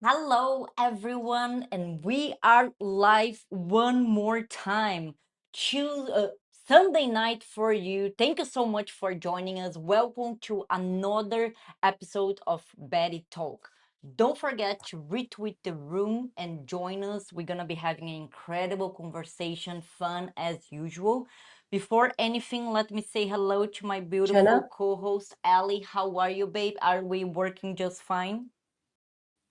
Hello, everyone, and we are live one more time. Choose Sunday night for you. Thank you so much for joining us. Welcome to another episode of Baddie Talk. Don't forget to retweet the room and join us. We're gonna be having an incredible conversation, fun as usual. Before anything, let me say hello to my beautiful Jenna, co-host Ali. How are you, babe? Are we working just fine?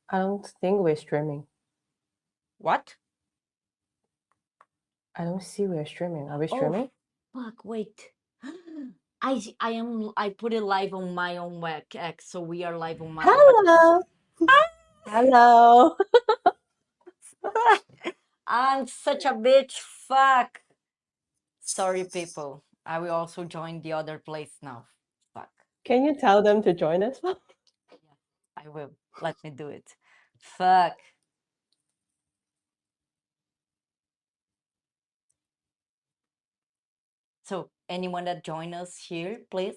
I don't think we're streaming. What? I don't see we're streaming. Are we Oh, streaming? fuck, wait. I put it live on my own web X, so we are live on my own. Hello. Hello. I'm such a bitch. Fuck. Sorry, people. I will also join the other place now. Fuck. Can you tell them to join us? Yeah, I will. Let me do it. Fuck. So, anyone that join us here, please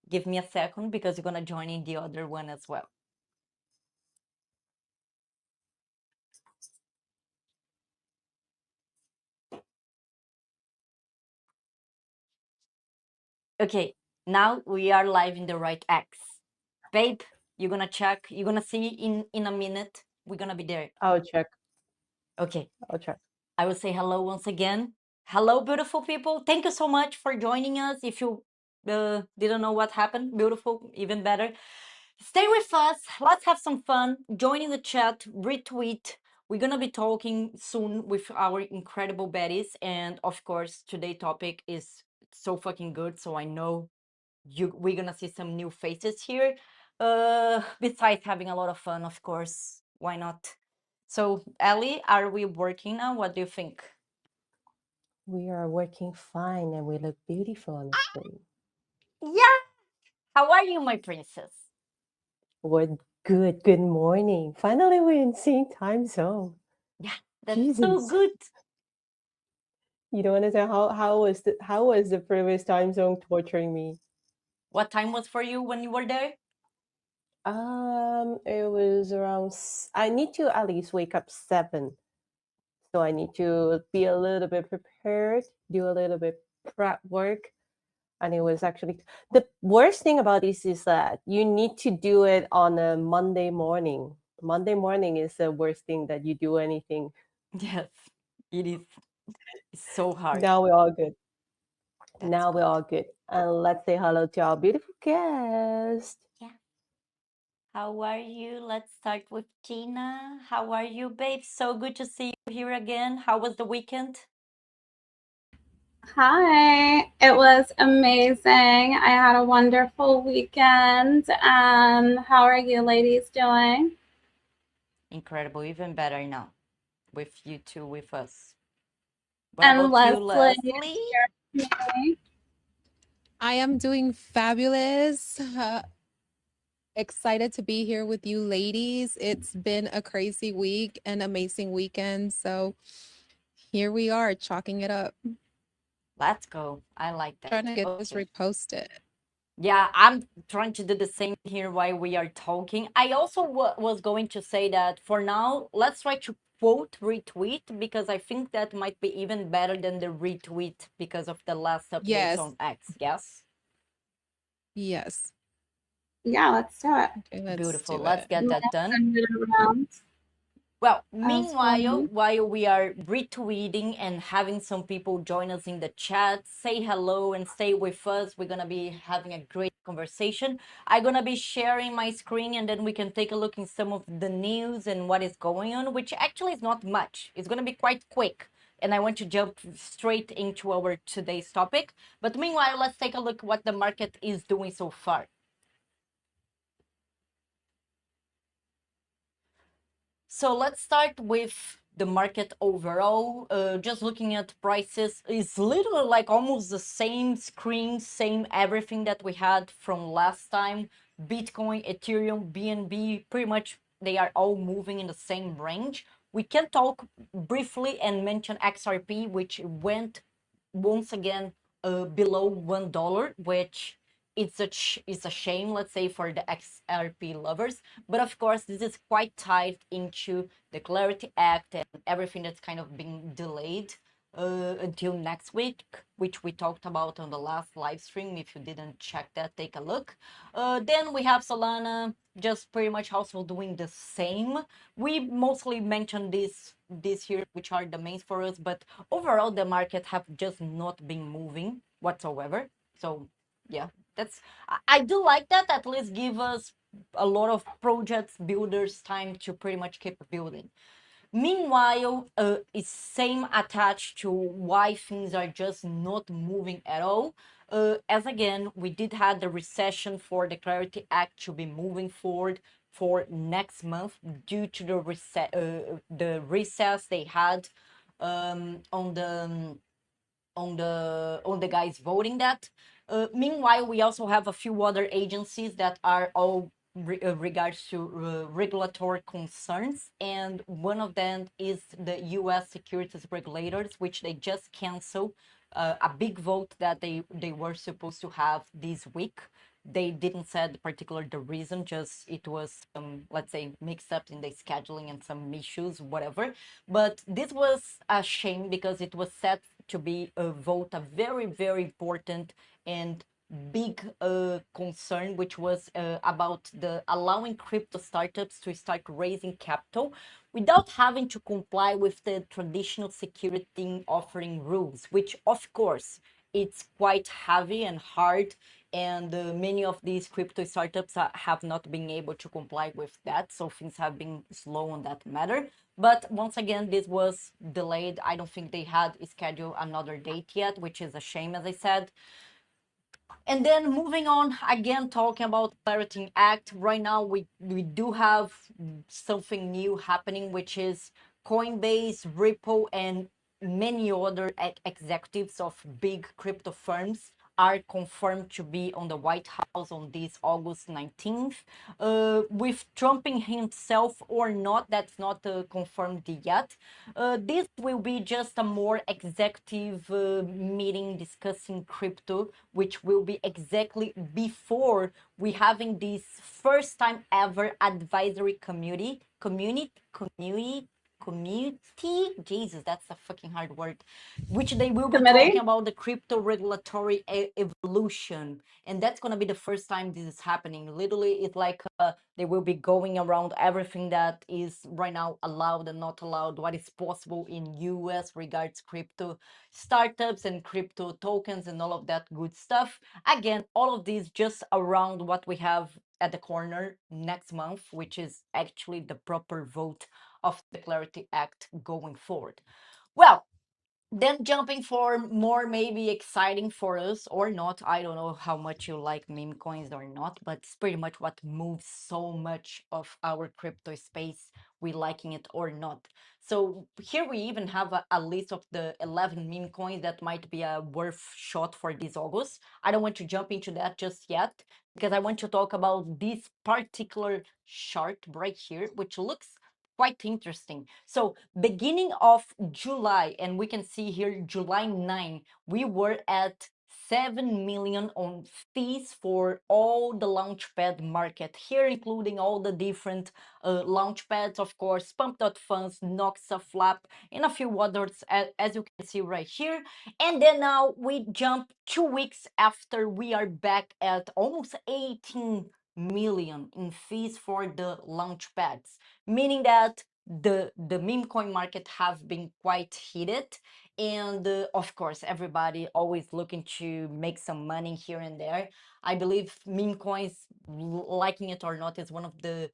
give me a second because you're gonna join in the other one as well. Okay, now we are live in the right X. Babe, you're gonna check. You're gonna see in a minute. We're gonna be there. I'll check. Okay, I'll check. I will say hello once again. Hello, beautiful people. Thank you so much for joining us. If you didn't know what happened, beautiful, even better. Stay with us. Let's have some fun. Join in the chat, retweet. We're gonna be talking soon with our incredible Baddies, and of course, today's topic is so fucking good. So I know we're gonna see some new faces here. Besides having a lot of fun, of course. Why not? So, Ellie, are we working now? What do you think? We are working fine and we look beautiful on the screen. Yeah. How are you, my princess? We're good. Good morning. Finally, we're in same time zone. Yeah, that's so Jesus. good. You don't understand how was the previous time zone torturing me? What time was for you when you were there? It was around. I need to at least wake up 7. So I need to be a little bit prepared, do a little bit prep work. And it was actually the worst thing about this is that you need to do it on a Monday morning. Monday morning is the worst thing that you do anything. Yes, it is. It's so hard. Now we're all good. That's Now we're good. all good. And let's say hello to our beautiful guest. Yeah. How are you? Let's start with Gina. How are you, babe? So good to see you here again. How was the weekend? Hi, it was amazing. I had a wonderful weekend. How are you ladies doing? Incredible, even better now with you two with us. What And about you, Leslie, Leslie? here with me. I am doing fabulous. Excited to be here with you ladies. It's been a crazy week, an amazing weekend. So here we are, chalking it up. Let's go. I like that. Trying to get this Okay. reposted. Yeah, I'm trying to do the same here while we are talking. I also was going to say that for now, let's try to quote retweet because I think that might be even better than the retweet because of the last updates Yes. on X. Yes? Yes. Yeah, let's do it. Okay, let's Beautiful. do Let's it. get I'm that gonna done. send it around Well, as meanwhile, well. while we are retweeting and having some people join us in the chat, say hello and stay with us. We're gonna be having a great conversation. I'm gonna be sharing my screen and then we can take a look in some of the news and what is going on, which actually is not much. It's gonna be quite quick. And I want to jump straight into our today's topic. But meanwhile, let's take a look what the market is doing so far. So let's start with the market overall. Just looking at prices is literally like almost the same screen, same everything that we had from last time. Bitcoin, Ethereum, BNB, pretty much they are all moving in the same range. We can talk briefly and mention XRP, which went once again below $1, which it's a shame, let's say, for the XRP lovers. But of course, this is quite tied into the Clarity Act and everything that's kind of being delayed until next week, which we talked about on the last live stream. If you didn't check that, take a look. Then we have Solana just pretty much also doing the same. We mostly mentioned this here, which are the mains for us, but overall the market have just not been moving whatsoever. So yeah, I do like that. At least give us a lot of projects, builders time to pretty much keep building. Meanwhile, it's same attached to why things are just not moving at all. As again, we did have the recession for the Clarity Act to be moving forward for next month due to the recess they had on the guys voting that. Meanwhile, we also have a few other agencies that are all regards to regulatory concerns, and one of them is the U.S. securities regulators, which they just canceled a big vote that they were supposed to have this week. They didn't said particular the reason, just it was let's say mixed up in the scheduling and some issues, whatever. But this was a shame because it was set to be a vote, a very, very important and big concern, which was about the allowing crypto startups to start raising capital without having to comply with the traditional security offering rules, which of course it's quite heavy and hard, and many of these crypto startups have not been able to comply with that, so things have been slow on that matter. But once again, this was delayed. I don't think they had scheduled another date yet, which is a shame, as I said. And then moving on, again, talking about Clarity Act, right now we do have something new happening, which is Coinbase, Ripple, and many other executives of big crypto firms are confirmed to be on the White House on this August 19th. With Trump himself or not, that's not confirmed yet. This will be just a more executive meeting discussing crypto, which will be exactly before we having this first time ever advisory community, Jesus, that's a fucking hard word, which they will be Committee? talking about the crypto regulatory evolution. And that's going to be the first time this is happening. Literally, it's like they will be going around everything that is right now allowed and not allowed, what is possible in US regards crypto startups and crypto tokens and all of that good stuff. Again, all of these just around what we have at the corner next month, which is actually the proper vote of the Clarity Act going forward. Well, then jumping for more maybe exciting for us or not, I don't know how much you like meme coins or not, but it's pretty much what moves so much of our crypto space, we liking it or not. So here we even have a list of the 11 meme coins that might be a worth shot for this August. I don't want to jump into that just yet because I want to talk about this particular chart right here, which looks quite interesting. So beginning of July, and we can see here July 9, we were at 7 million on fees for all the launchpad market here, including all the different launchpads, of course, Pump.funds, Noxa, Flap, and a few others, as you can see right here. And then now we jump 2 weeks after, we are back at almost 18 million in fees for the launchpads, meaning that the meme coin market have been quite heated, and of course everybody always looking to make some money here and there. I believe meme coins, liking it or not, is one of the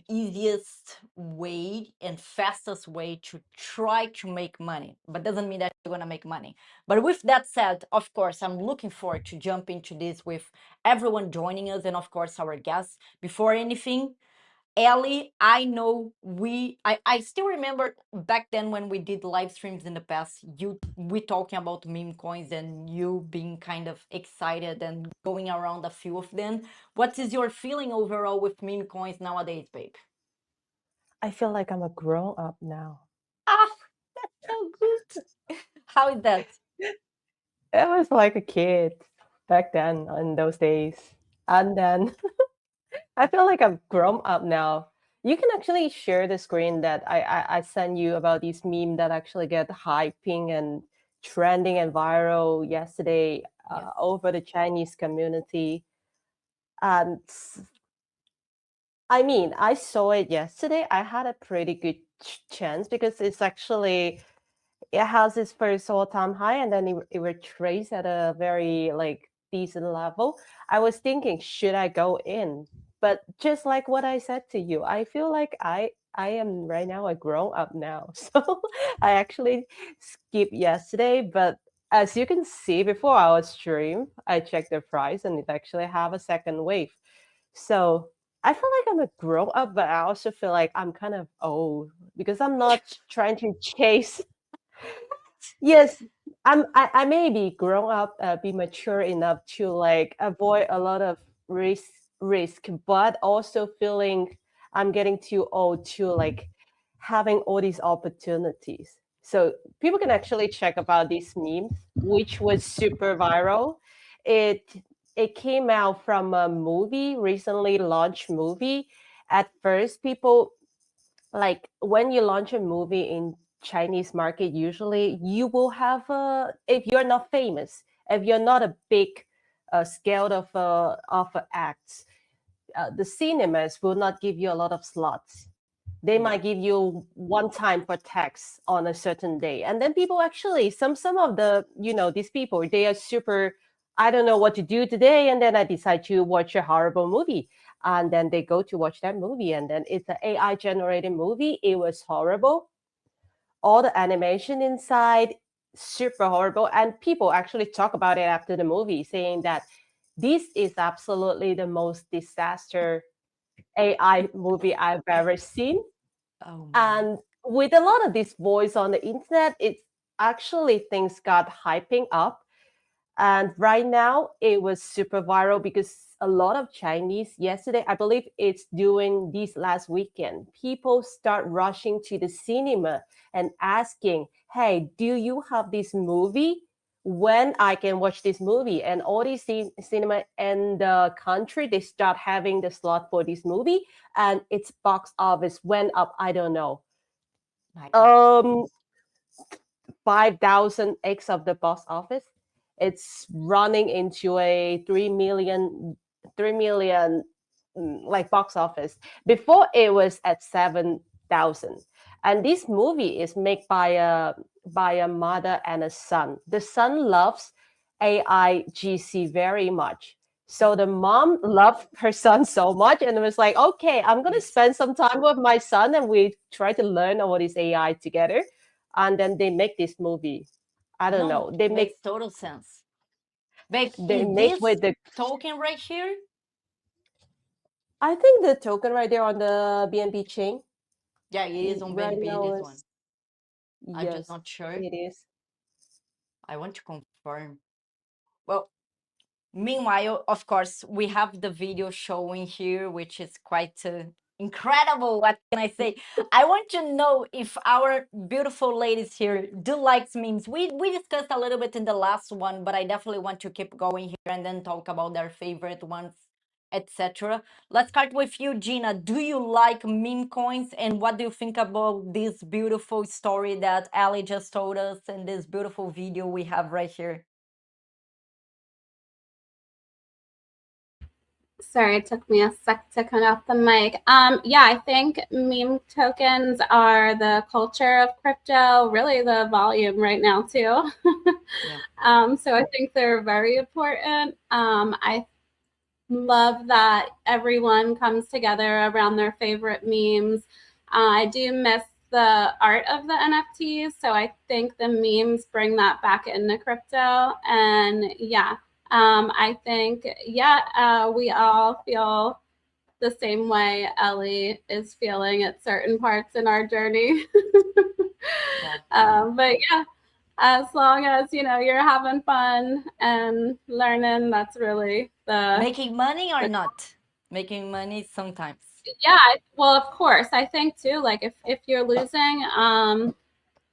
easiest way and fastest way to try to make money, but doesn't mean that you're gonna make money. But with that said, of course, I'm looking forward to jump into this with everyone joining us and of course our guests. Before anything, Ellie, I know I still remember back then when we did live streams in the past, we talking about meme coins and you being kind of excited and going around a few of them. What is your feeling overall with meme coins nowadays, babe? I feel like I'm a grown up now. Ah, that's so good. How is that? It was like a kid. back then in those days. And then I feel like I've grown up now. You can actually share the screen that I sent you about these meme that actually get hyping and trending and viral yesterday Yes. over the Chinese community. And I mean, I saw it yesterday. I had a pretty good chance because it's actually it has its first all-time high, and then it retraced at a very like decent level. I was thinking, should I go in? But just like what I said to you, I feel like I am right now a grown up now, so I actually skipped yesterday. But as you can see, before our stream, I checked the price, and it actually have a second wave. So I feel like I'm a grown up, but I also feel like I'm kind of old because I'm not trying to chase. Yes, I may be grown up, be mature enough to like avoid a lot of risk, but also feeling I'm getting too old to like having all these opportunities. So people can actually check about these memes, which was super viral. It it came out from a movie, recently launched movie. At first, people like when you launch a movie in Chinese market, usually you will have if you're not famous, if you're not a big scale of acts, the cinemas will not give you a lot of slots. They Yeah. might give you one time for tax on a certain day, and then people actually some of the these people they are super. I don't know what to do today, and then I decide to watch a horrible movie, and then they go to watch that movie, and then it's an AI generated movie. It was horrible. All the animation inside super horrible, and people actually talk about it after the movie, saying that this is absolutely the most disaster AI movie I've ever seen. Oh my. And with a lot of this voice on the internet, it's actually things got hyping up. And right now it was super viral because a lot of Chinese yesterday, I believe it's during this last weekend, people start rushing to the cinema and asking, hey, do you have this movie? When I can watch this movie? And all these cinema in the country, they start having the slot for this movie, and its box office went up. I don't know, My God. um 5,000x of the box office. It's running into a 3 million like box office. Before it was at 7,000. And this movie is made by a mother and a son. The son loves AIGC very much. So the mom loved her son so much and was like, okay, I'm gonna Yes. spend some time with my son and we try to learn all this AI together. And then they make this movie. I don't No, know. They makes make total sense. Babe, they is make this with the token right here? I think the token right there on the BNB chain Yeah, it is on right BNB, now this one. is I'm just yes, not sure. it is. I want to confirm. Well, meanwhile, of course, we have the video showing here, which is quite incredible. What can I say? I want to know if our beautiful ladies here do like memes. We discussed a little bit in the last one, but I definitely want to keep going here and then talk about their favorite ones, etc. Let's start with you, Gina. Do you like meme coins, and what do you think about this beautiful story that Ali just told us and this beautiful video we have right here? Sorry, it took me a sec to come off the mic. Yeah, I think meme tokens are the culture of crypto, really the volume right now too. Yeah. So I think they're very important. I love that everyone comes together around their favorite memes. I do miss the art of the NFTs, so I think the memes bring that back into crypto. And yeah, I think we all feel the same way Ellie is feeling at certain parts in our journey. Yeah. But yeah, as long as you're having fun and learning, that's really Making money or the not? Making money sometimes. yeah. Well, of course, I think too. Like if you're losing,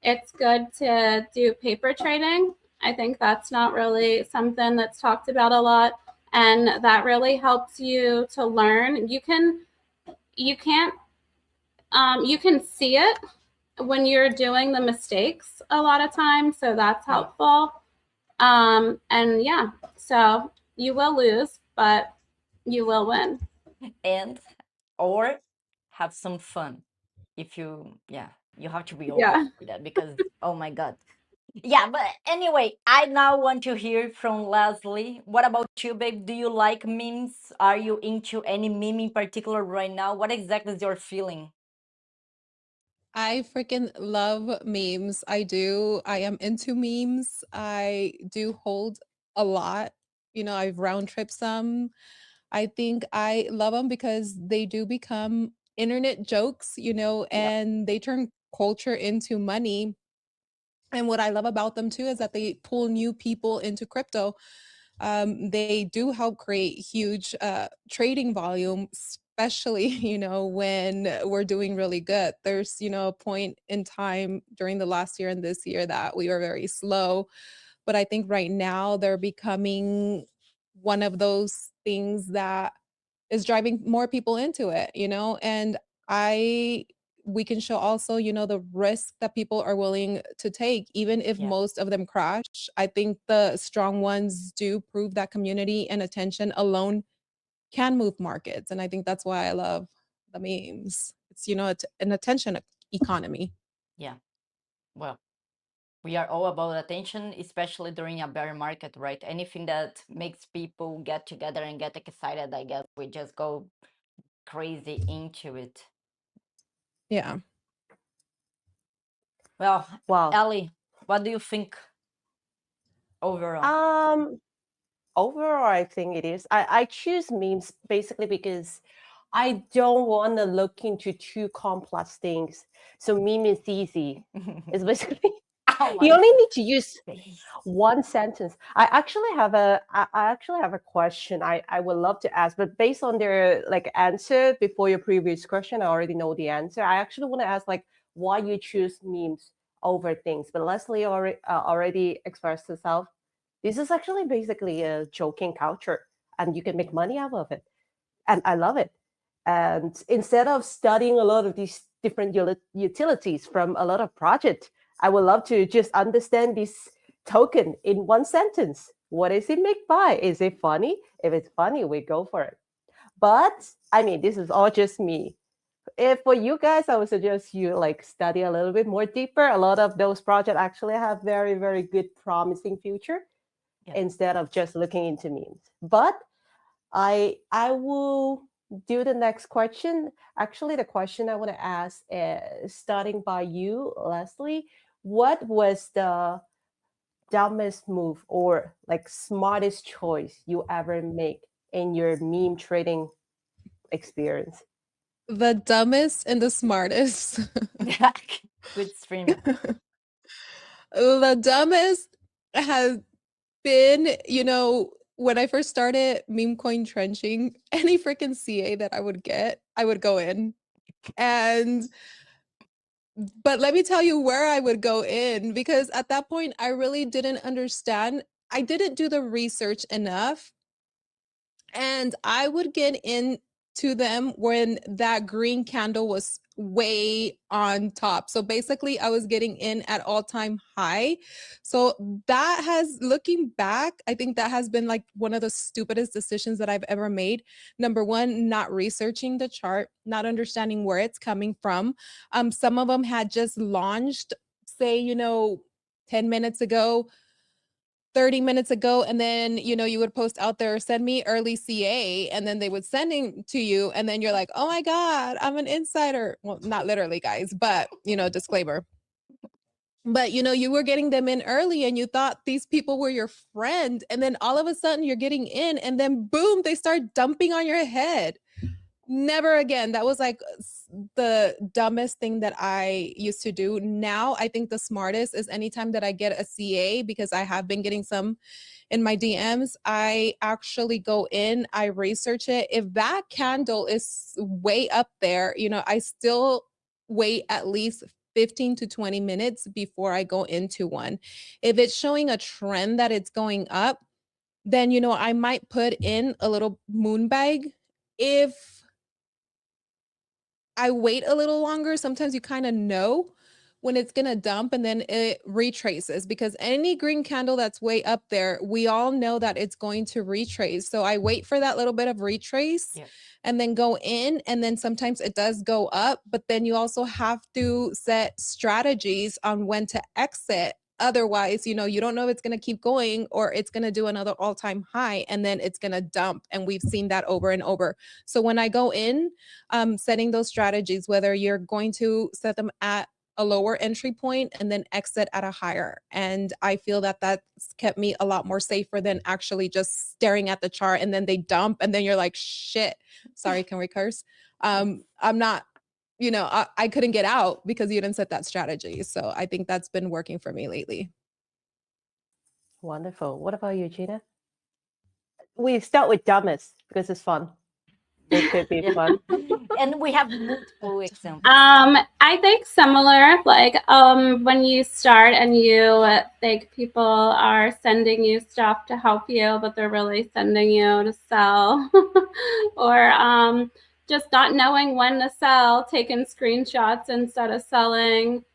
it's good to do paper trading. I think that's not really something that's talked about a lot, and that really helps you to learn. You can't you can see it when you're doing the mistakes a lot of times, so that's Right. helpful. And yeah, so you will lose, but you will win. And or have some fun. If you, yeah, you have to be open Yeah. for that because oh my god. Yeah, but anyway, I now want to hear from Leslie. What about you, babe? Do you like memes? Are you into any meme in particular right now? What exactly is your feeling? I freaking love memes. I do. I am into memes. I do hold a lot. I've round tripped some. I think I love them because they do become internet jokes, Yep. and they turn culture into money. And what I love about them too is that they pull new people into crypto. They do help create huge trading volume, especially when we're doing really good. There's a point in time during the last year and this year that we were very slow, but I think right now they're becoming one of those things that is driving more people into it, and I we can show also, the risk that people are willing to take, even if Yeah. most of them crash. I think the strong ones do prove that community and attention alone can move markets. And I think that's why I love the memes. It's, an attention economy. Yeah. Well, we are all about attention, especially during a bear market, right? Anything that makes people get together and get excited, I guess we just go crazy into it. Yeah. Well, Wow. Ellie, what do you think overall? Um, Overall, I think it is. I choose memes basically because I don't want to look into too complex things. So meme is easy. It's basically Oh you my only need to use face. one sentence. I actually have a question I would love to ask, but based on their like answer before your previous question, I already know the answer. I actually want to ask like why you choose memes over things. But Leslie already expressed herself. This is actually basically a joking culture, and you can make money out of it, and I love it. And instead of studying a lot of these different utilities from a lot of projects, I would love to just understand this token in one sentence. What is it made by? Is it funny? If it's funny, we go for it. But I mean, this is all just me. If for you guys, I would suggest you like study a little bit more deeper. A lot of those projects actually have very, very good, promising future Yeah. instead of just looking into memes. But I will do the next question. Actually, the question I want to ask is starting by you, Leslie. What was the dumbest move or like smartest choice you ever make in your meme trading experience? The dumbest and the smartest. Good stream. The dumbest has been, when I first started meme coin trenching, any freaking CA that I would get, I would go in. And but let me tell you where I would go in, because at that point I really didn't understand. I didn't do the research enough, and I would get into them when that green candle was way on top. So basically, I was getting in at all-time high. So that has, looking back, I think that has been like one of the stupidest decisions that I've ever made. Number one, not researching the chart, not understanding where it's coming from. Some of them had just launched, say, 10 minutes ago, 30 minutes ago, and then you would post out there, send me early CA, and then they would send it to you, and then you're like, oh my god, I'm an insider. Well, not literally, guys, but disclaimer. But you were getting them in early and you thought these people were your friend, and then all of a sudden you're getting in, and then boom, they start dumping on your head. Never again. That was like the dumbest thing that I used to do. Now I think the smartest is anytime that I get a CA, because I have been getting some in my DMs, I actually go in, I research it. If that candle is way up there, I still wait at least 15 to 20 minutes before I go into one. If it's showing a trend that it's going up, then I might put in a little moon bag. If I wait a little longer, sometimes you kind of know when it's going to dump and then it retraces, because any green candle that's way up there, we all know that it's going to retrace. So I wait for that little bit of retrace Yeah. and then go in, and then sometimes it does go up, but then you also have to set strategies on when to exit. Otherwise, you don't know if it's going to keep going or it's going to do another all-time high and then it's going to dump. And we've seen that over and over. So when I go in, setting those strategies, whether you're going to set them at a lower entry point and then exit at a higher. And I feel that that's kept me a lot more safer than actually just staring at the chart and then they dump and then you're like, shit, sorry, can we curse? I'm not, I couldn't get out because you didn't set that strategy. So I think that's been working for me lately. Wonderful. What about you, Gina? We start with dumbest because it's fun. It should be Yeah. fun. And we have multiple examples. I think similar, like when you start and you think people are sending you stuff to help you, but they're really sending you to sell, or just not knowing when to sell, taking screenshots instead of selling.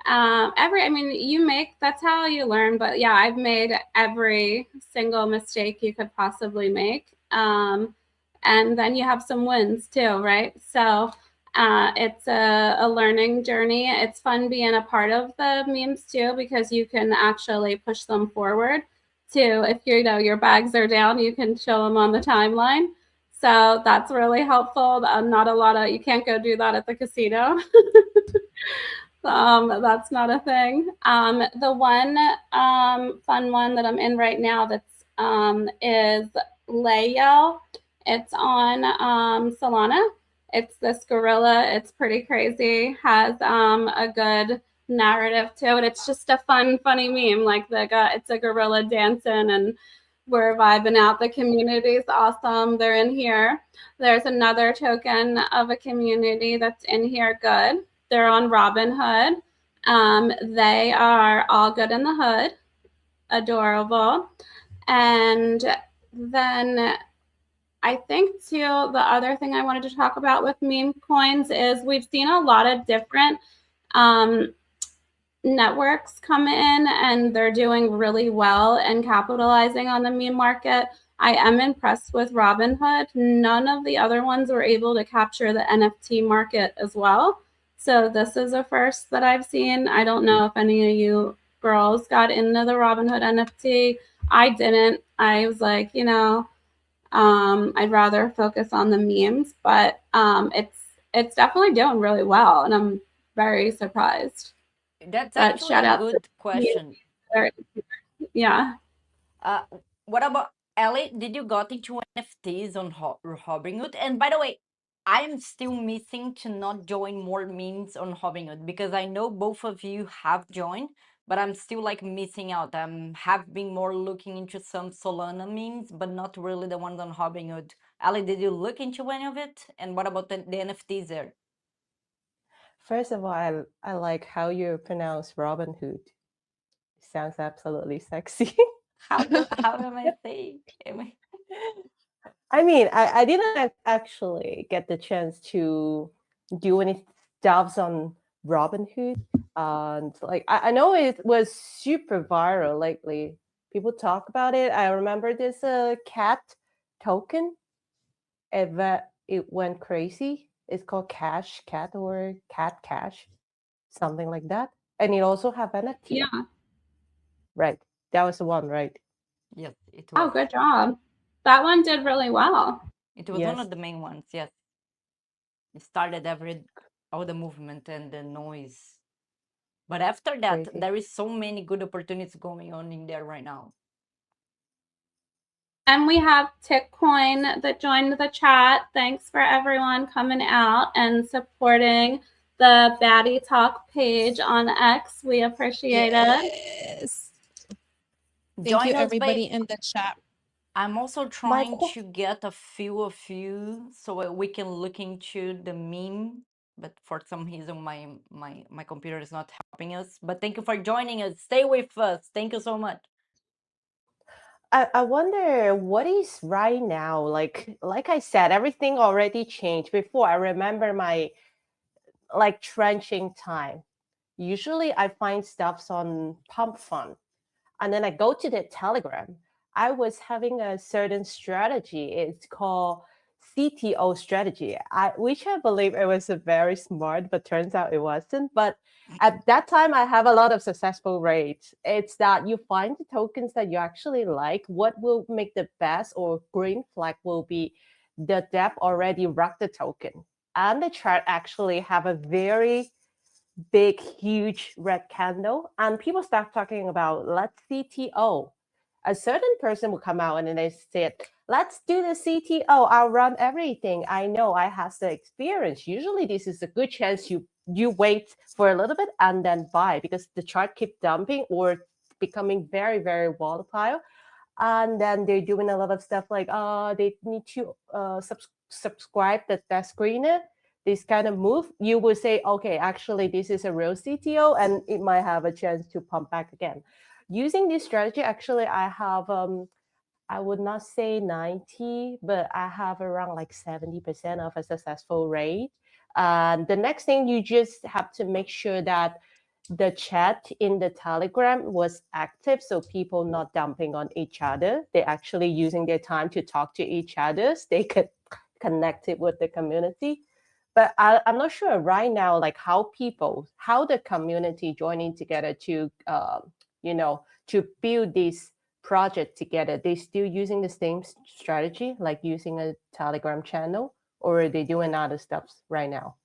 That's how you learn. But yeah, I've made every single mistake you could possibly make. And then you have some wins too, right? So it's a learning journey. It's fun being a part of the memes too, because you can actually push them forward too. If your bags are down, you can show them on the timeline. So that's really helpful. Not a lot of, you can't go do that at the casino. That's not a thing. The one fun one that I'm in right now that's is Layo. It's on Solana. It's this gorilla. It's pretty crazy. Has a good narrative to it. It's just a funny meme. Like it's a gorilla dancing and we're vibing out. The community is awesome. They're in here. There's another token of a community that's in here. Good. They're on Robinhood. They are all good in the hood. Adorable. And then I think too, the other thing I wanted to talk about with meme coins is we've seen a lot of different networks come in and they're doing really well and capitalizing on the meme market. I am impressed with Robinhood. None of the other ones were able to capture the NFT market as well. So this is a first that I've seen. I don't know if any of you girls got into the Robinhood NFT. I didn't. I was like, I'd rather focus on the memes, but it's definitely doing really well, and I'm very surprised. That's But actually shout a out to good question. yeah. What about Ellie? Did you got into NFTs on Robinhood? And by the way, I'm still missing to not join more memes on Robinhood because I know both of you have joined, but I'm still like missing out. Have been more looking into some Solana memes, but not really the ones on Robinhood. Ellie, did you look into any of it? And what about the NFTs there? First of all, I like how you pronounce Robin Hood. It sounds absolutely sexy. How am I saying? I mean, I didn't actually get the chance to do any stuffs on Robinhood. And like I know it was super viral lately. People talk about it. I remember this cat token. It went crazy. It's called Cash Cat or Cat Cash, something like that. And it also have NFT. Yeah. Right. That was the one, right? Yes, it Oh, was. good job. That one did really well. It was one Yes. of the main ones, yes. It started all the movement and the noise. But after that, Crazy. there is so many good opportunities going on in there right now. And we have Tickcoin that joined the chat. Thanks for everyone coming out and supporting the Baddie Talk page on X. We appreciate it. Yes. Thank Join you, us, everybody babe. in the chat. I'm also My trying qu- to get a few of you so we can look into the meme but for some reason my computer is not helping us. But thank you for joining us. Stay with us. Thank you so much. I wonder what is right now. Like I said, everything already changed. Before I remember my like trenching time. Usually I find stuffs on Pump Fun, and then I go to the Telegram. I was having a certain strategy. It's called CTO strategy, which I believe it was a very smart, but turns out it wasn't. But at that time, I have a lot of successful rates. It's that you find the tokens that you actually like. What will make the best or green flag will be the depth already rocked the token. And the chart actually have a very big, huge red candle, and people start talking about let's CTO. A certain person will come out and then they said, let's do the CTO. I'll run everything. I know I have the experience. Usually this is a good chance you wait for a little bit and then buy because the chart keep dumping or becoming very, very volatile. And then they're doing a lot of stuff like they need to subscribe the screener, this kind of move. You will say, okay, actually this is a real CTO and it might have a chance to pump back again. Using this strategy, actually I have I would not say 90, but I have around like 70% of a successful rate. And the next thing, you just have to make sure that the chat in the Telegram was active, so people not dumping on each other. They're actually using their time to talk to each other. They could connect it with the community. But I'm not sure right now, like how the community joining together to, to build this project together. They still using the same strategy, like using a Telegram channel, or are they doing other stuff right now?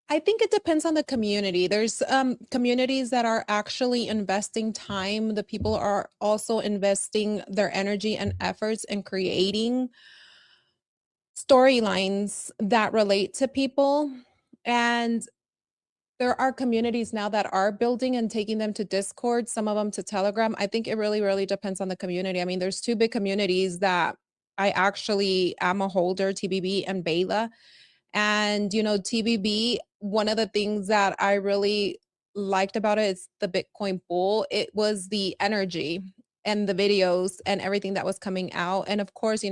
I think it depends on the community. There's communities that are actually investing time. The people are also investing their energy and efforts in creating storylines that relate to people. And there are communities now that are building and taking them to Discord, some of them to Telegram. I think it really, really depends on the community. I mean, there's two big communities that I actually am a holder, TBB and Bela. And, TBB, one of the things that I really liked about it is the Bitcoin bull. It was the energy and the videos and everything that was coming out. And of course,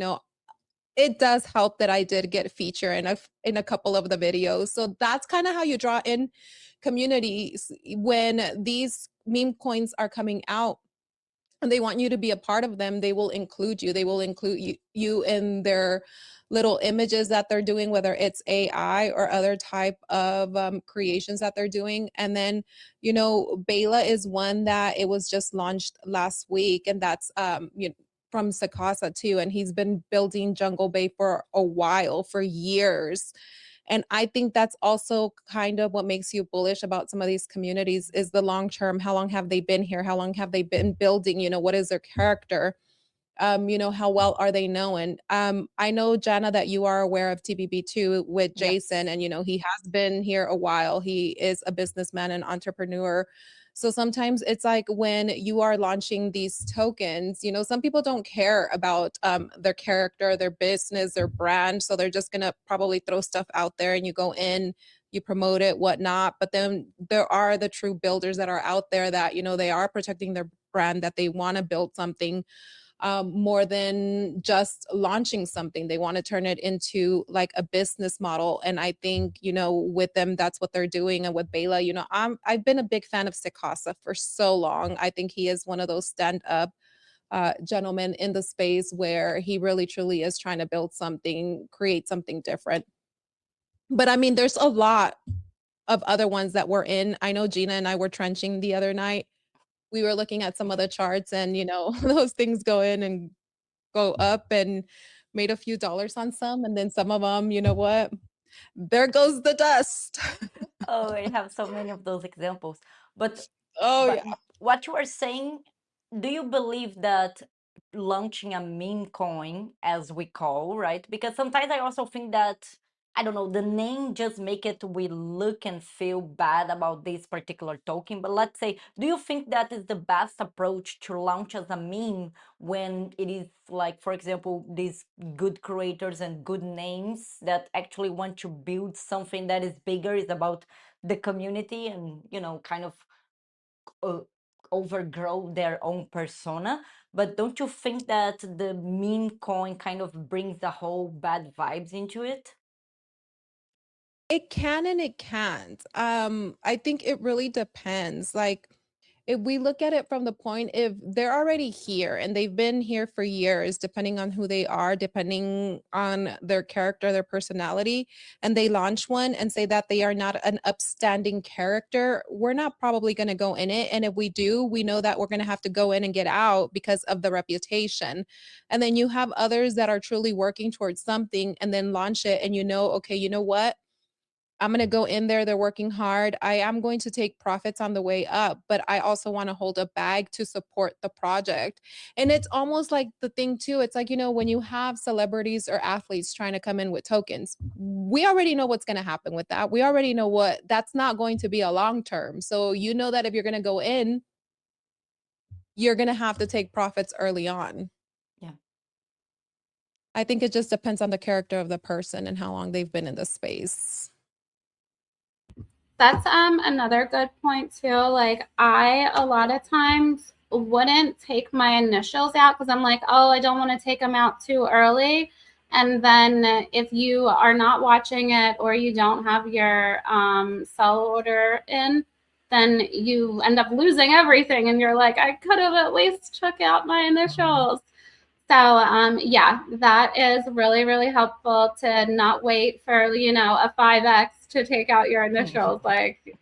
it does help that I did get feature in a couple of the videos. So that's kind of how you draw in communities when these meme coins are coming out and they want you to be a part of them. They will include you. They will include you in their little images that they're doing, whether it's AI or other type of creations that they're doing. And then, Bela is one that it was just launched last week, and that's from Sakasa too. And he's been building Jungle Bay for a while, for years. And I think that's also kind of what makes you bullish about some of these communities is the long term. How long have they been here? How long have they been building? What is their character? How well are they known? I know, Jana, that you are aware of TBB too with Jason, Yes. and he has been here a while. He is a businessman and entrepreneur. So sometimes it's like when you are launching these tokens, some people don't care about their character, their business, their brand. So they're just gonna probably throw stuff out there and you go in, you promote it, whatnot. But then there are the true builders that are out there that, they are protecting their brand, that they want to build something more than just launching something. They want to turn it into like a business model. And I think, with them, that's what they're doing. And with Bela, I've been a big fan of Sikasa for so long. I think he is one of those stand-up gentlemen in the space where he really truly is trying to build something, create something different. But I mean, there's a lot of other ones that we're in. I know Gina and I were trenching the other night. We were looking at some of the charts, and those things go in and go up, and made a few dollars on some, and then some of them, you know what? There goes the dust. Oh, I have so many of those examples. But Oh but yeah. what you are saying, do you believe that launching a meme coin, as we call, right? Because sometimes I also think that I don't know, the name just make it we look and feel bad about this particular token. But let's say, do you think that is the best approach to launch as a meme when it is like, for example, these good creators and good names that actually want to build something that is bigger, is about the community and, you know, kind of uh, overgrow their own persona? But don't you think that the meme coin kind of brings the whole bad vibes into it? It can and it can't. I think it really depends. Like, if we look at it from the point, if they're already here and they've been here for years, depending on who they are, depending on their character, their personality, and they launch one and say that they are not an upstanding character, we're not probably going to go in it. And if we do, we know that we're going to have to go in and get out because of the reputation. And then you have others that are truly working towards something and then launch it, and you know, okay, you know what? I'm going to go in there. They're working hard. I am going to take profits on the way up, but I also want to hold a bag to support the project. And it's almost like the thing, too. It's like, you know, when you have celebrities or athletes trying to come in with tokens, we already know what's going to happen with that. We already know what that's not going to be a long term. So, you know, that if you're going to go in, you're going to have to take profits early on. Yeah. I think it just depends on the character of the person and how long they've been in the space. That's another good point too. Like, I a lot of times wouldn't take my initials out because I'm like, oh, I don't want to take them out too early. And then if you are not watching it or you don't have your sell order in, then you end up losing everything. And you're like, I could have at least took out my initials. So yeah, that is really, really helpful to not wait for, you know, a 5x to take out your initials, like,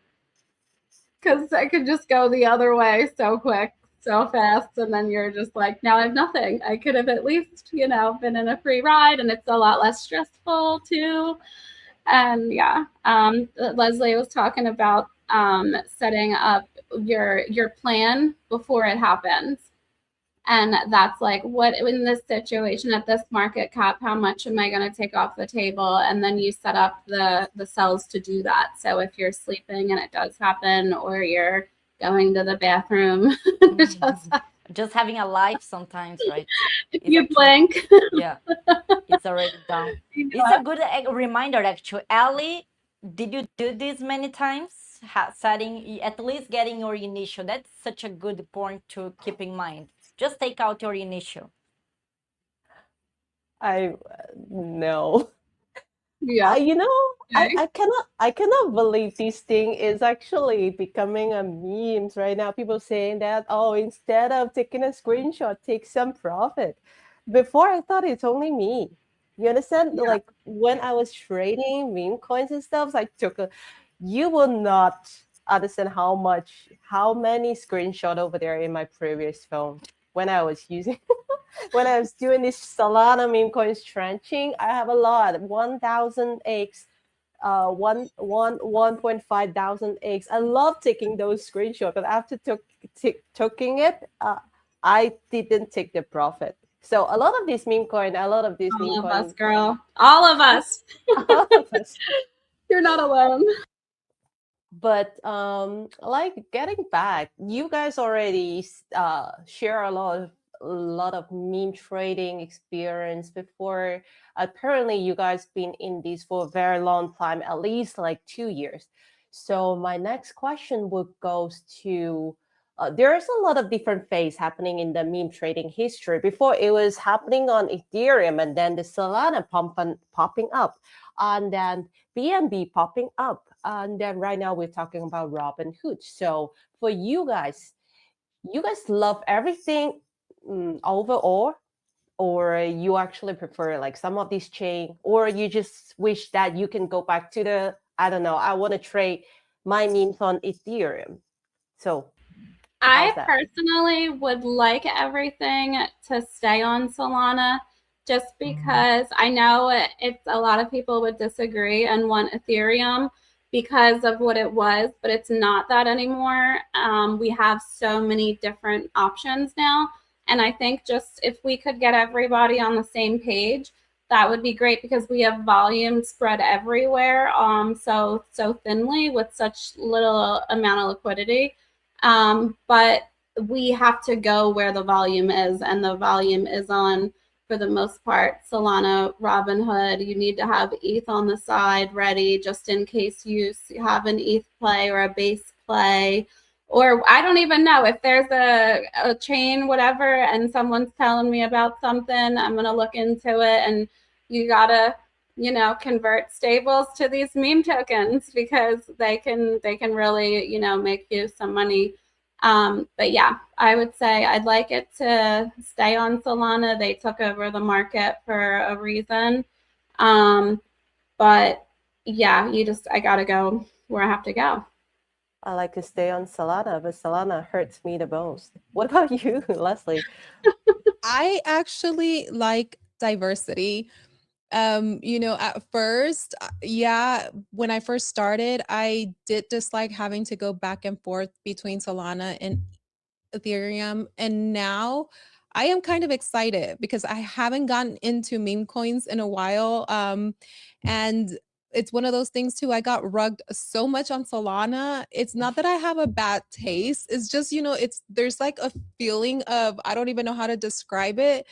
because I could just go the other way so quick, so fast, and then you're just like, now I have nothing. I could have at least, you know, been in a free ride, and it's a lot less stressful too. And yeah, Leslie was talking about setting up your plan before it happens. And that's like, what in this situation at this market cap, how much am I going to take off the table? And then you set up the cells to do that. So if you're sleeping and it does happen, or you're going to the bathroom, Just having a life sometimes, right? you blink. Yeah, it's already done. It's a good reminder, actually. Ali, did you do this many times? Setting, at least getting your initial. That's such a good point to keep in mind. Just take out your initial. I no. Yeah. You know, Okay. I cannot believe this thing is actually becoming a memes right now. People saying that, oh, instead of taking a screenshot, take some profit. Before I thought it's only me. You understand? Yeah. Like when I was trading meme coins and stuff, I took a you will not understand how many screenshot over there in my previous phone when I was using when I was doing this Solana meme coins trenching. I have a lot, 1,000 eggs, 1.5 thousand eggs. I love taking those screenshots, but after taking it, I didn't take the profit. So a lot of this meme coin, a lot of this meme All of coin, us, girl. All of us. all of us. You're not alone. But like getting back, you guys already share a lot of meme trading experience before. Apparently you guys been in this for a very long time, at least like 2 years. So my next question would goes to there's a lot of different phase happening in the meme trading history. Before it was happening on Ethereum, and then the Solana popping up, and then BNB popping up. And then right now we're talking about Robinhood. So for you guys love everything overall, or you actually prefer like some of these chain, or you just wish that you can go back to the, I don't know, I want to trade my memes on Ethereum. So how's I that? personally would like everything to stay on Solana, just because I know it's a lot of people would disagree and want Ethereum because of what it was, but it's not that anymore. We have so many different options now. And I think just if we could get everybody on the same page, that would be great because we have volume spread everywhere, so thinly with such little amount of liquidity. But we have to go where the volume is, and the volume is on, for the most part, Solana, Robinhood. You need to have ETH on the side ready just in case you have an ETH play or a base play. Or I don't even know if there's a chain, whatever, and someone's telling me about something, I'm gonna look into it. And you gotta, convert stables to these meme tokens because they can really, make you some money. But yeah, I would say I'd like it to stay on Solana. They took over the market for a reason. But yeah, I gotta go where I have to go. I like to stay on Solana, but Solana hurts me the most. What about you, Leslie? I actually like diversity. At first, yeah, when I first started, I did dislike having to go back and forth between Solana and Ethereum. And now I am kind of excited because I haven't gotten into meme coins in a while. And it's one of those things too. I got rugged so much on Solana. It's not that I have a bad taste. It's just, there's like a feeling of, I don't even know how to describe it,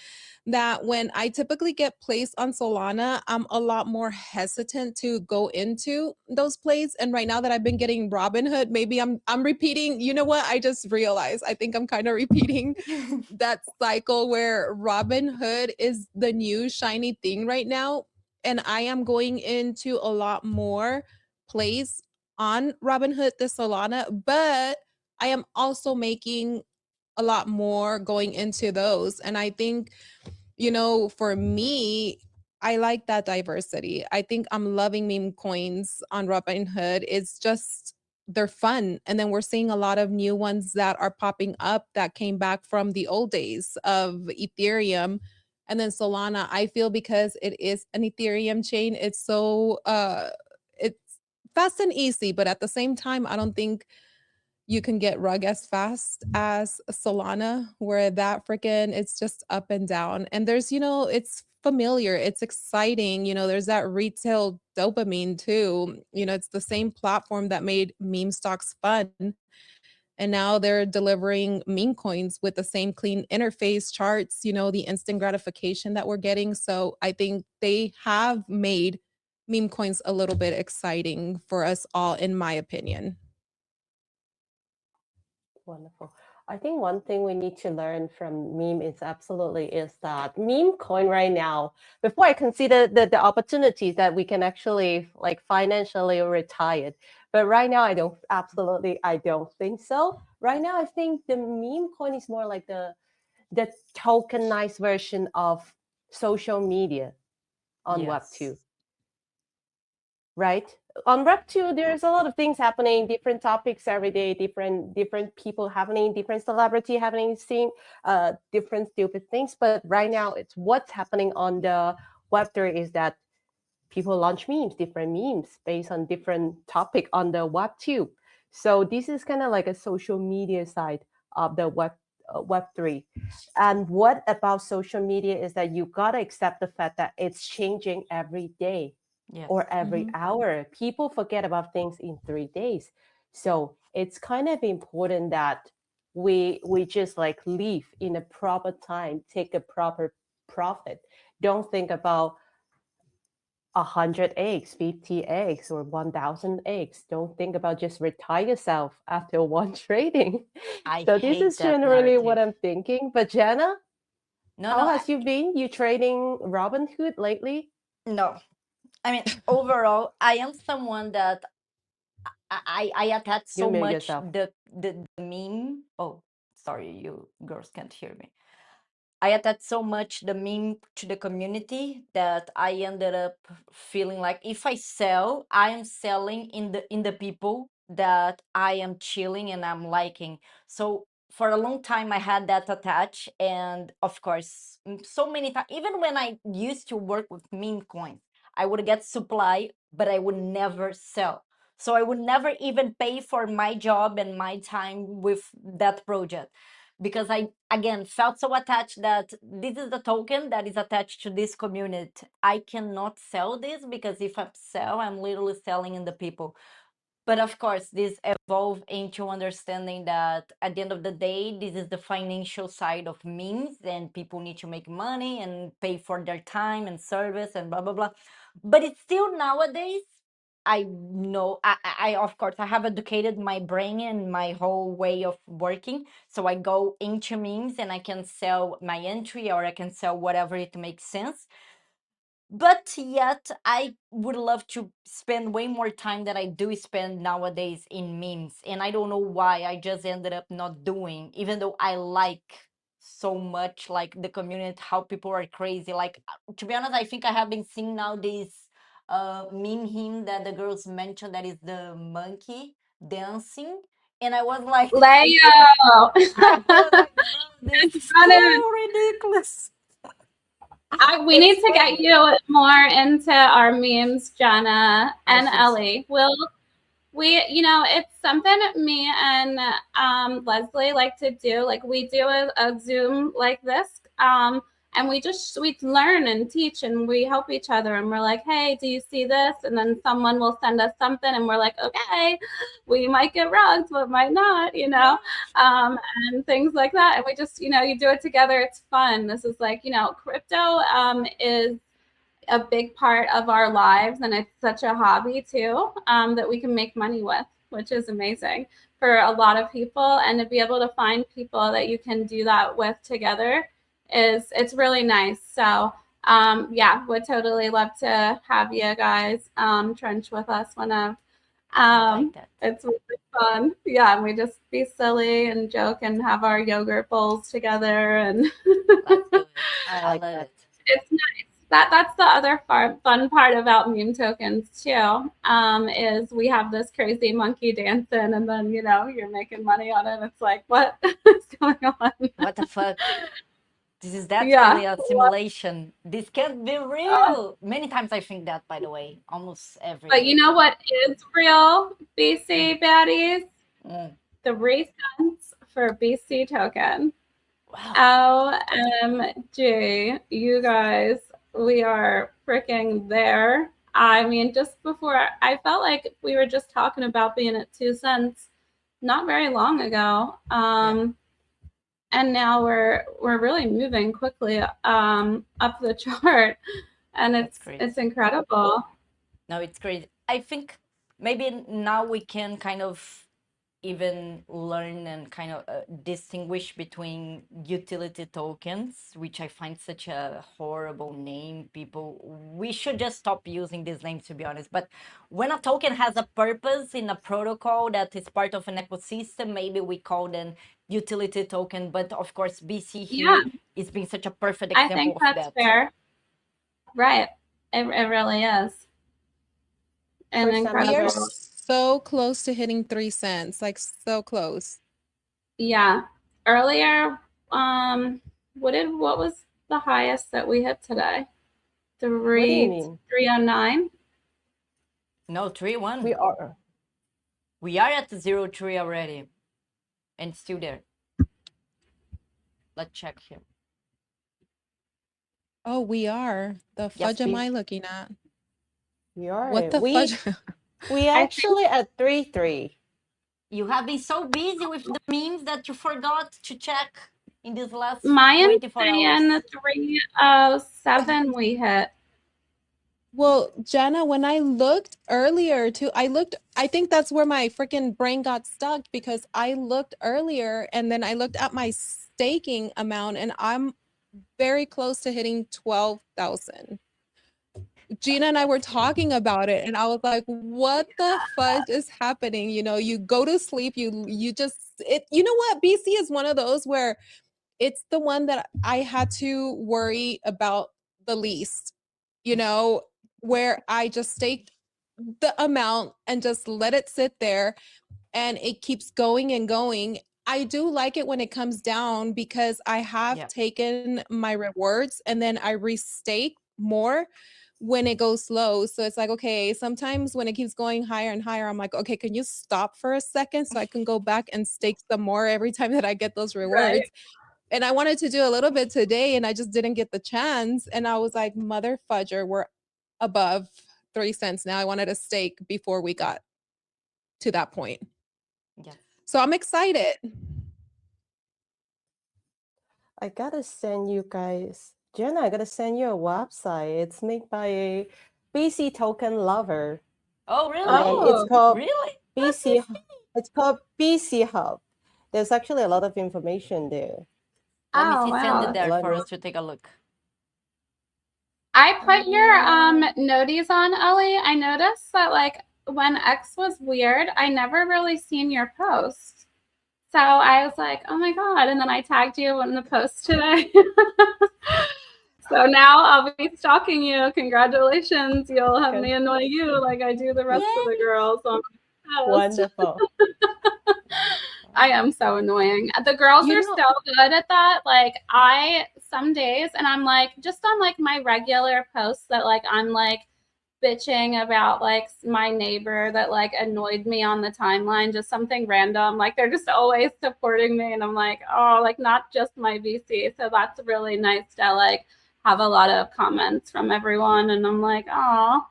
that when I typically get placed on Solana, I'm a lot more hesitant to go into those plays. And right now that I've been getting Robinhood, maybe I'm repeating, you know what? I just realized I think I'm kind of repeating that cycle where Robinhood is the new shiny thing right now. And I am going into a lot more plays on Robinhood this Solana, but I am also making a lot more going into those. And I think, for me, I like that diversity. I think I'm loving meme coins on Robinhood. It's just, they're fun. And then we're seeing a lot of new ones that are popping up that came back from the old days of Ethereum. And then Solana, I feel because it is an Ethereum chain, it's fast and easy, but at the same time, I don't think you can get rug as fast as Solana, where that freaking it's just up and down. And there's, it's familiar, it's exciting. There's that retail dopamine too. It's the same platform that made meme stocks fun. And now they're delivering meme coins with the same clean interface charts, the instant gratification that we're getting. So I think they have made meme coins a little bit exciting for us all, in my opinion. Wonderful. I think one thing we need to learn from meme is that meme coin right now, before I consider the opportunities that we can actually like financially retire. But right now I don't think so. Right now I think the meme coin is more like the tokenized version of social media on Web2. Right? On Web2, there's a lot of things happening, different topics every day, different people happening, different celebrity happening, seeing different stupid things. But right now, it's what's happening on the Web3 is that people launch different memes based on different topic on the Web2. So this is kind of like a social media side of the Web3. And what about social media is that you gotta accept the fact that it's changing every day. Yes. Or every hour. People forget about things in 3 days. So it's kind of important that we just like live in a proper time, take a proper profit. Don't think about 100 eggs, 50 eggs, or 1,000 eggs. Don't think about just retire yourself after one trading. So this is generally what I'm thinking. But Jana, how has you been? You trading Robinhood lately? No, I mean, overall, I am someone that I attach so mute much yourself. the meme. Oh, sorry, you girls can't hear me. I attach so much the meme to the community that I ended up feeling like if I sell, I am selling in the people that I am chilling and I'm liking. So for a long time I had that attached, and of course, so many times, even when I used to work with meme coins, I would get supply, but I would never sell. So I would never even pay for my job and my time with that project. because I again felt so attached that this is the token that is attached to this community. I cannot sell this because if I sell, I'm literally selling in the people. But of course, this evolved into understanding that at the end of the day, this is the financial side of memes, and people need to make money and pay for their time and service and blah blah blah. But it's still nowadays. I know, of course, I have educated my brain and my whole way of working. So I go into memes and I can sell my entry or I can sell whatever it makes sense. But yet, I would love to spend way more time than I do spend nowadays in memes. And I don't know why I just ended up not doing, even though I like so much like the community, how people are crazy. Like, to be honest, I think I have been seeing now this meme him that the girls mentioned that is the monkey dancing. And I was like, Leo. I was like, bro, this It's is funny. so ridiculous. We It's need to get funny. you more into our memes, Jenna I and think so. Ellie. It's something me and Leslie like to do. Like we do a Zoom like this, and we learn and teach and we help each other. And we're like, hey, do you see this? And then someone will send us something, and we're like, okay, we might get rugged, but might not, and things like that. And we just, you do it together. It's fun. This is like, crypto is a big part of our lives, and it's such a hobby too, that we can make money with, which is amazing for a lot of people. And to be able to find people that you can do that with together it's really nice. So yeah, would totally love to have you guys trench with us whenever. I like that. It's really fun. Yeah, and we just be silly and joke and have our yogurt bowls together, and Let's do it. I I like love that. it. it's nice. That's the other fun part about meme tokens too. Is we have this crazy monkey dancing, and then you're making money on it. It's like, what is going on? What the fuck? This is Yeah. definitely a simulation. This can't be real. Many times I think that, by the way, almost every But you day. know what is real, Mm, BC baddies? mm. 3 cents for BC token. Wow. OMG, you guys, we are freaking there. I mean, just before I felt like we were just talking about being at 2 cents not very long ago. And now we're really moving quickly up the chart, and That's it's crazy. incredible. No, it's crazy. I think maybe now we can kind of even learn and kind of distinguish between utility tokens, which I find such a horrible name. People, we should just stop using these names, to be honest. But when a token has a purpose in a protocol that is part of an ecosystem, maybe we call them utility token. But of course, BC Yeah, here is being such a perfect I example think of that's that. fair. Right. It really is an For some We are people, incredible. so close to hitting 3 cents, like so close. Yeah. Earlier, what was the highest that we hit today? what do you 3 mean? 309. No, 3-1. We are. We are at 0.3 already, and still there. Let's check here. Oh, we are. The Yes, fudge am we I looking at? we are. What the We fudge? we I think actually at 3-3. you have been so busy with the memes that you forgot to check in these last Mayan's 24 hours. saying 307 we hit. Well, Jenna, when I looked earlier too, I think that's where my freaking brain got stuck because I looked earlier and then I looked at my staking amount and I'm very close to hitting 12,000. Gina and I were talking about it and I was like, what the fudge is happening? You go to sleep, you just you know what? BC is one of those where it's the one that I had to worry about the least, where I just staked the amount and just let it sit there and it keeps going and going. I do like it when it comes down because I have Yeah. taken my rewards and then I restake more, when it goes slow. So it's like, okay, sometimes when it keeps going higher and higher, I'm like, okay, can you stop for a second so I can go back and stake some more every time that I get those rewards? Right. And I wanted to do a little bit today and I just didn't get the chance. And I was like, mother fudger, we're above 3 cents now. I wanted a steak before we got to that point. Yes. So I'm excited. I gotta send you guys, Jenna, I gotta send you a website. It's made by a BC token lover. Oh, And then really? it's Oh, called Really? BC, it's called BC Hub. There's actually a lot of information there. Let me oh, see. Send wow. it That's there for cool. us to take a look. I put your noties on, Ellie. I noticed that like when X was weird, I never really seen your post. So I was like, oh my God. And then I tagged you in the post today. So now I'll be stalking you. Congratulations. You'll have me annoy you like I do the rest of the Yay! girls on my post. Wonderful. I am so annoying. The girls You are know, so good at that. Like some days and I'm like just on like my regular posts that like I'm like bitching about like my neighbor that like annoyed me on the timeline, just something random. Like they're just always supporting me and I'm like, oh, like not just my VC. So that's really nice to like have a lot of comments from everyone and I'm like, oh,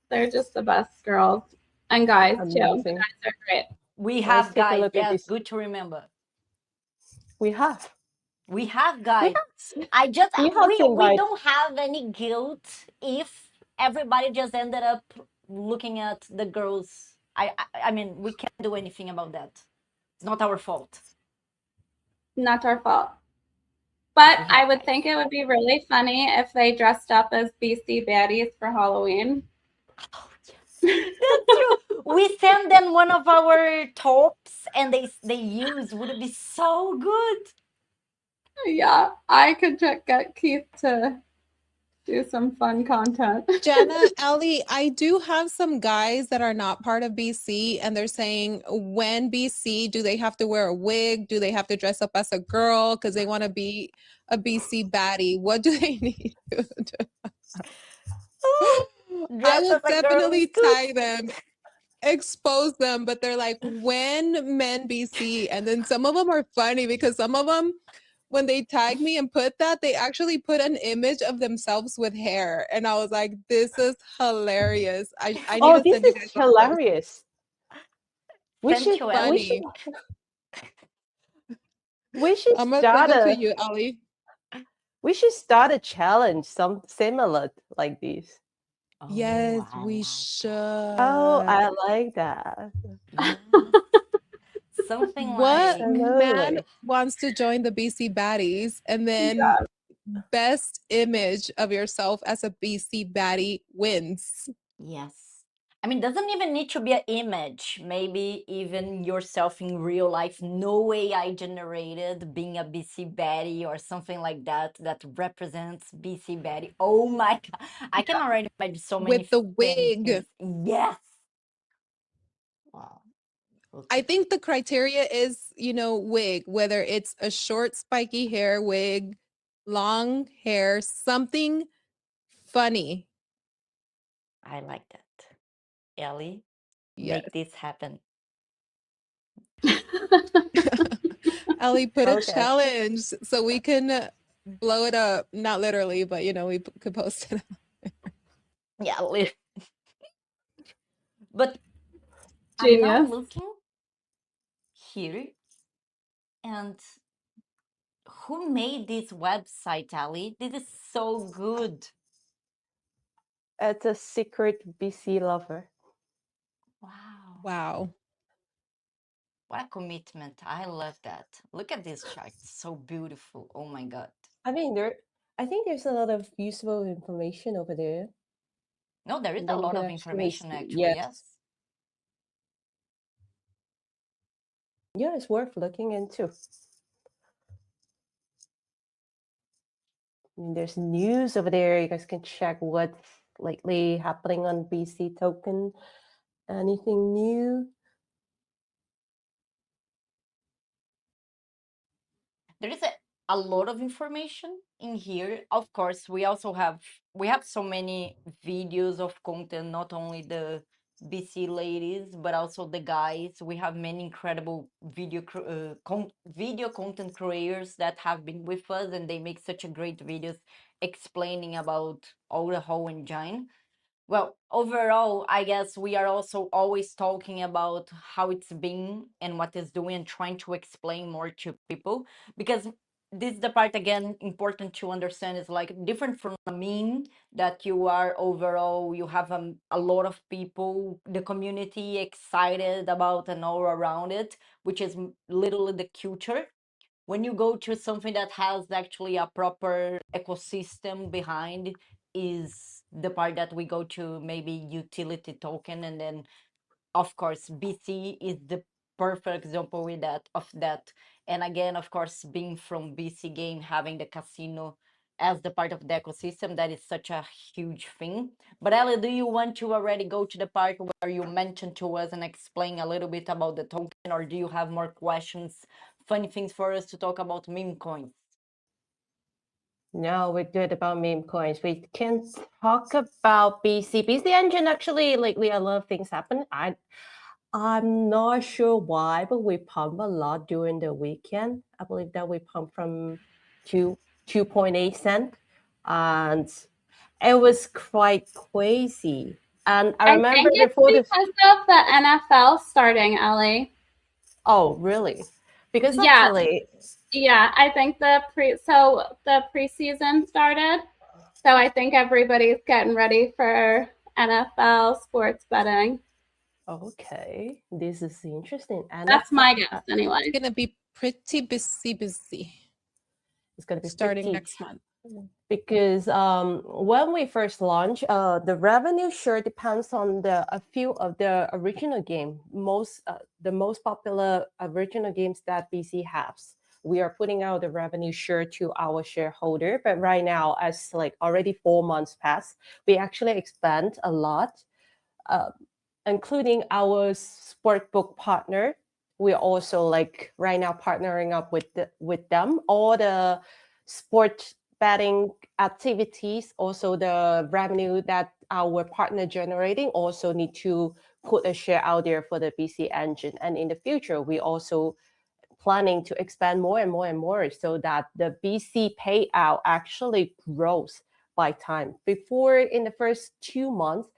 they're just the best girls and guys too. The amazing. guys are great. We Let's have take a guys. look at Yes, this. good to remember. We have. We have We guys. have. I just We have to we invite. don't have any guilt if everybody just ended up looking at the girls. I mean, we can't do anything about that. It's not our fault. Not our fault. But We I have would guys. think it would be really funny if they dressed up as BC baddies for Halloween. Oh, yes. That's true. We send them one of our tops and they use would be so good. Yeah, I could get Keith to do some fun content. Jenna, Ellie, I do have some guys that are not part of BC and they're saying when BC, do they have to wear a wig? Do they have to dress up as a girl because they want to be a BC baddie? What do they need to do? Oh, I dress will as a girl is definitely good. tag them, expose them, but they're like, when men BC? And then some of them are funny because some of them, when they tag me and put that, they actually put an image of themselves with hair. And I was like, this is hilarious. I need Oh, to this send you is guys those posts. hilarious. We Thank should you, we Ellie. should Funny. we should I'm gonna start send it to a you, Ellie. we should start a challenge some similar like this. Oh, Yes, I we like should. Oh, I like that. that. Yes. Something What like man Absolutely. wants to join the BC Baddies and then best image of yourself as a BC baddie wins? yes. I mean, doesn't even need to be an image. Maybe even yourself in real life, no AI generated, being a BC Baddie or something like that that represents BC Baddie. Oh my God. I can already imagine so With many the funny wig. things. Yes. Wow. I think the criteria is, wig, whether it's a short, spiky hair wig, long hair, something funny. I like that. Ellie, Yes. make this happen. Ellie, put a Okay. challenge so we can blow it up. Not literally, but we could post it. Yeah, but I'm now Genius. looking here and who made this website, Ali? This is so good. It's a secret BC lover. Wow. Wow. What a commitment. I love that. Look at this chart. So beautiful. Oh my God. I mean, I think there's a lot of useful information over there. No, there is And a then you lot can of actually information see, actually. yes, Yes. yeah, it's worth looking into. And there's news over there. You guys can check what's lately happening on BC token. Anything new? There is a lot of information in here. Of course, we have so many videos of content, not only the BC ladies, but also the guys. We have many incredible video content creators that have been with us, and they make such a great videos explaining about all the whole engine. Well, overall, I guess we are also always talking about how it's been and what it's doing and trying to explain more to people, because this is the part again important to understand, is like different from a meme that you are overall, you have a lot of people, the community excited about and all around it, which is literally the culture. When you go to something that has actually a proper ecosystem behind, is the part that we go to, maybe utility token. And then of course BC is the perfect example with that of that. And again, of course, being from BC game, having the casino as the part of the ecosystem, that is such a huge thing. But Ellie, do you want to already go to the part where you mentioned to us and explain a little bit about the token, or do you have more questions, funny things for us to talk about meme coins? No, we're good about meme coins. We can talk about BC. BC engine actually lately a lot of things happen. I'm not sure why, but we pump a lot during the weekend. I believe that we pump from 2.8 cent, and it was quite crazy. And I I remember think it's before this. because of the NFL starting, Ellie. Oh, really? Because Yeah, actually, yeah. I think the preseason started, so I think everybody's getting ready for NFL sports betting. okay, this is interesting. That's NFL, my guess, anyway. It's gonna be pretty busy it's going to be starting pretty next month. because when we first launched, the revenue sure depends on a few of the original game, the most popular original games that BC has. We are putting out the revenue share to our shareholder, but right now, as like already 4 months past, we actually expand a lot, uh, including our sportbook partner. We're also like right now partnering up with them. All the sport betting activities, also the revenue that our partner generating, also need to put a share out there for the BC engine. And in the future, we also planning to expand more and more and more so that the BC payout actually grows by time. Before, in the first 2 months,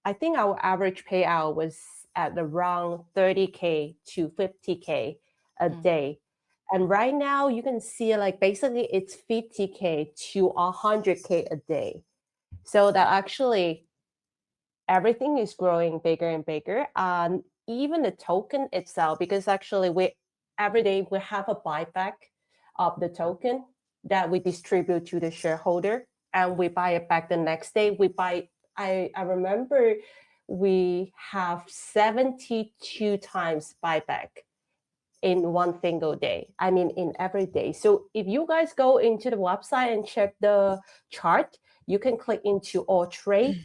I think our average payout was at around 30K to 50K a day. And right now you can see like basically it's 50K to 100K a day. So that actually everything is growing bigger and bigger. And even the token itself, because actually we every day we have a buyback of the token that we distribute to the shareholder, and we buy it back the next day. We buy I remember we have 72 times buyback in one single day. I mean, in every day. So if you guys go into the website and check the chart, you can click into all trade.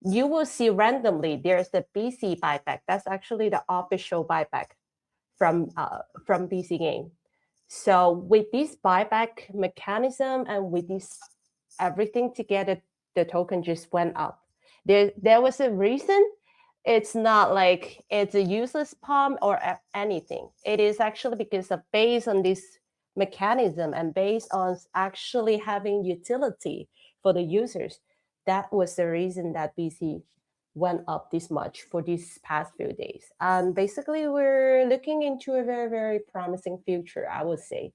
You will see randomly there's the BC buyback. That's actually the official buyback from BC Game. So with this buyback mechanism and with this everything together, the token just went up. There was a reason. It's not like it's a useless pump or anything. It is actually because of based on this mechanism and based on actually having utility for the users. That was the reason that BC went up this much for these past few days. And basically, we're looking into a very, very promising future, I would say.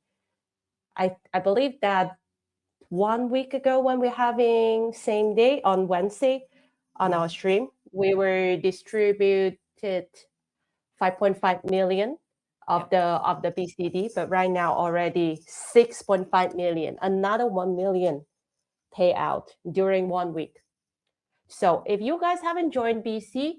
I believe that 1 week ago, when we're having same day on Wednesday on our stream, we were distributed 5.5 million of the BCD, but right now already 6.5 million, another 1 million payout during 1 week. So if you guys haven't joined BC,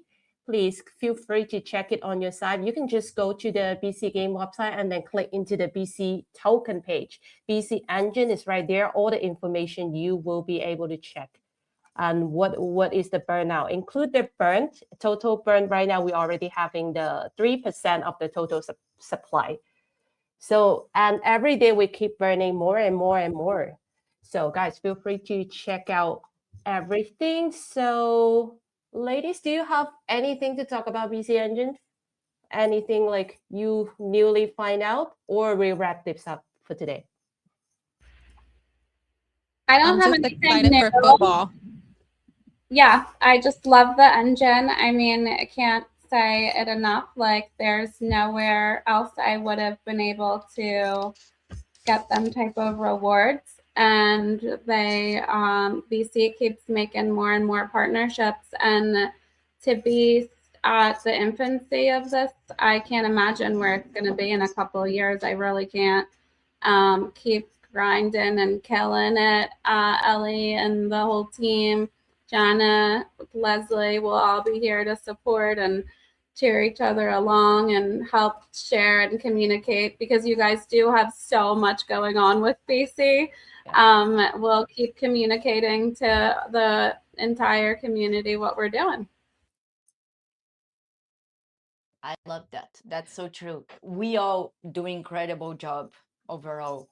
please feel free to check it on your side. You can just go to the BC Game website and then click into the BC token page. BC Engine is right there. All the information you will be able to check. And what is the burnout? Include the burn, total burn. Right now, we're already having the 3% of the total supply. So, and every day we keep burning more and more and more. So, guys, feel free to check out everything. So, ladies, do you have anything to talk about BC Engine? Anything like you newly find out, or we wrap this up for today? I I'm don't have just anything excited for new. football. Yeah, I just love the engine. I mean, I can't say it enough. Like, there's nowhere else I would have been able to get them type of rewards. And they, BC keeps making more and more partnerships. And to be at the infancy of this, I can't imagine where it's going to be in a couple of years. I really can't. Keep grinding and killing it. Ellie and the whole team, Jana, Leslie will all be here to support and cheer each other along and help share and communicate, because you guys do have so much going on with BC. We'll keep communicating to the entire community what we're doing. I love that. That's so true. We all do incredible job overall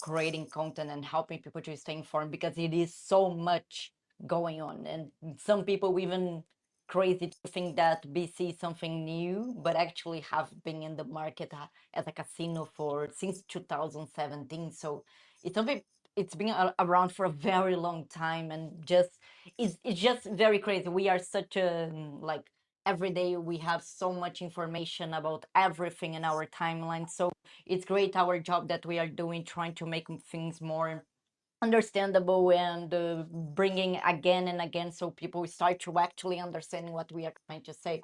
creating content and helping people to stay informed, because it is so much going on, and some people even crazy to think that BC is something new, but actually have been in the market as a casino for since 2017. So it's something, it's been around for a very long time, and just it's just very crazy. We are such a like every day we have so much information about everything in our timeline. So it's great our job that we are doing, trying to make things more understandable and bringing again and again, so people start to actually understand what we are trying to say.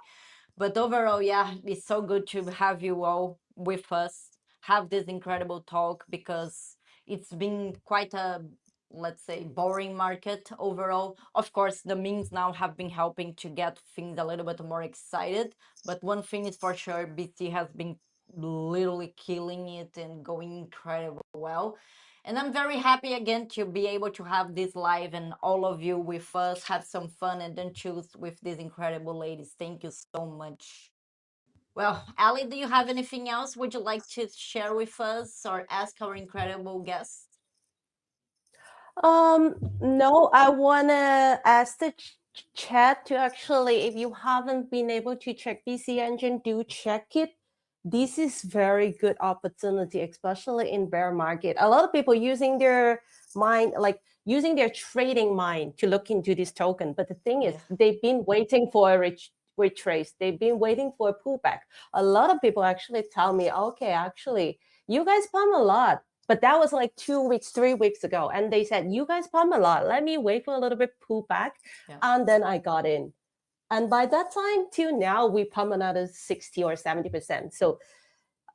But overall, yeah, it's so good to have you all with us, have this incredible talk, because it's been quite a, let's say, boring market overall. Of course, the memes now have been helping to get things a little bit more excited. But one thing is for sure, BT has been literally killing it and going incredible well. And I'm very happy again to be able to have this live and all of you with us, have some fun, and then choose with these incredible ladies. Thank you so much. Well, Ali, do you have anything else would you like to share with us or ask our incredible guests? No, I wanna ask the chat to actually, if you haven't been able to check BC Engine, do check it. This is very good opportunity, especially in bear market. A lot of people using their mind, like using their trading mind to look into this token. But the thing is, Yeah. they've been waiting for a retrace. They've been waiting for a pullback. A lot of people actually tell me, okay, actually, you guys pump a lot. But that was like 2 weeks, 3 weeks ago. And they said, you guys pump a lot. Let me wait for a little bit pullback. Yeah. And then I got in. And by that time till now, we pump another 60 or 70%. So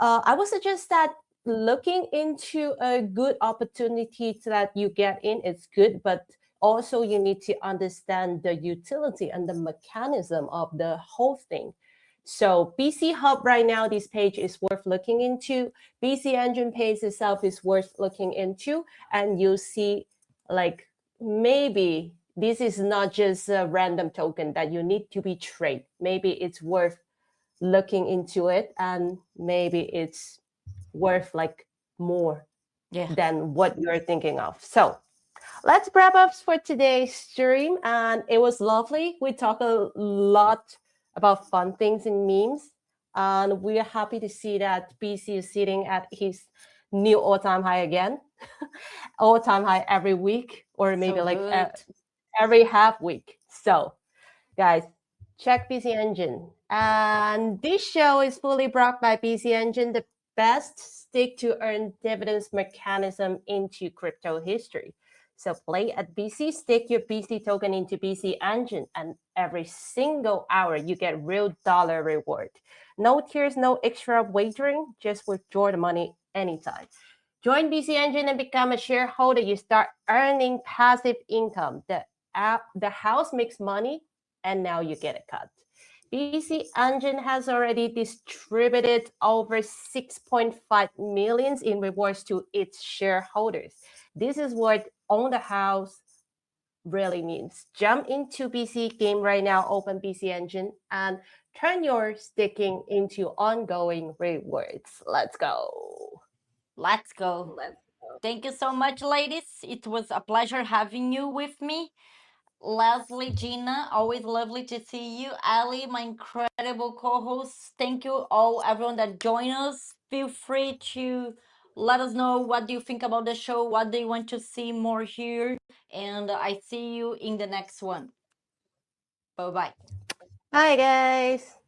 I would suggest that looking into a good opportunity that you get in is good, but also you need to understand the utility and the mechanism of the whole thing. So BC Hub right now, this page is worth looking into. BC Engine page itself is worth looking into, and you'll see like maybe this is not just a random token that you need to be trade. Maybe it's worth looking into it, and maybe it's worth like more Yeah. than what you're thinking of. So let's wrap up for today's stream. And it was lovely. We talked a lot about fun things and memes. And we are happy to see that BC is sitting at his new all-time high again. All-time high every week, or maybe So like good. every half week. So guys, check BC Engine. And this show is fully brought by BC Engine, the best stick to earn dividends mechanism into crypto history. So play at BC, stick your BC token into BC Engine, and every single hour you get real dollar reward. No tiers, no extra wagering, just withdraw the money anytime. Join BC Engine and become a shareholder. You start earning passive income. The house makes money, and now you get a cut. BC Engine has already distributed over 6.5 million in rewards to its shareholders. This is what own the house really means. Jump into BC game right now, open BC Engine, and turn your sticking into ongoing rewards. Let's go. Let's go. Let's go. Thank you so much, ladies. It was a pleasure having you with me. Leslie, Gina, always lovely to see you. Ali, my incredible co-host. Thank you all, everyone that joined us. Feel free to let us know what do you think about the show, what do you want to see more here, and I see you in the next one. Bye bye. Bye, guys.